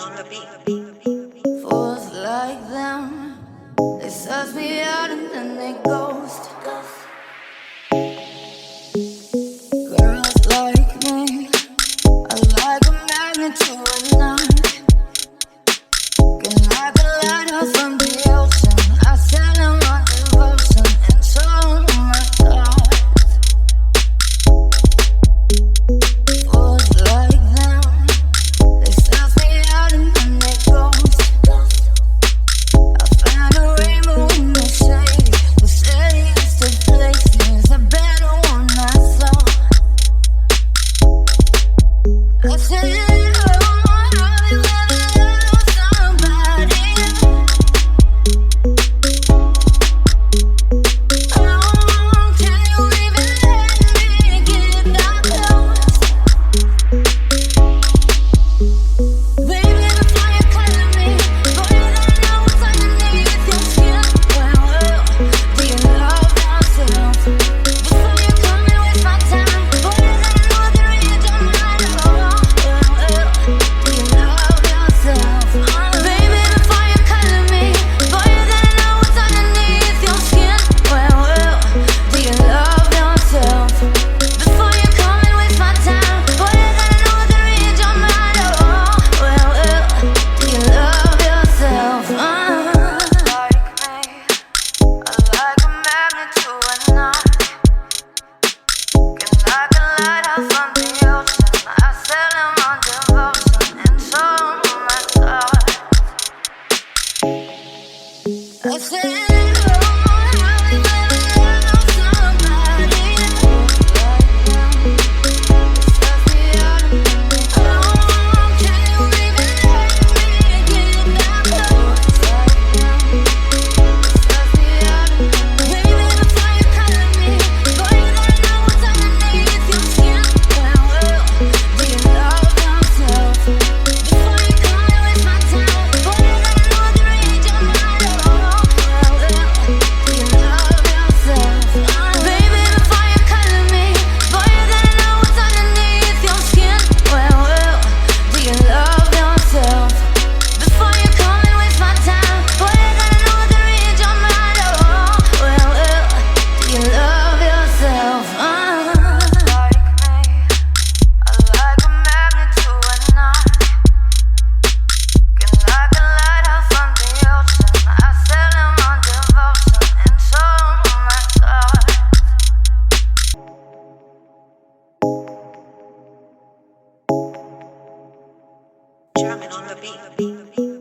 on the beat. Fools like them, they suss me out and then they ghost. Girls like me are like a magnet to a knife. Can like a lighthouse from the ocean. I sell them on devotion and so my thoughts. Fools like them, they suss me out and then they ghost. I found a rainbow in the shade. The steadiest of places, a better one I saw. I said, Drumming on the beat.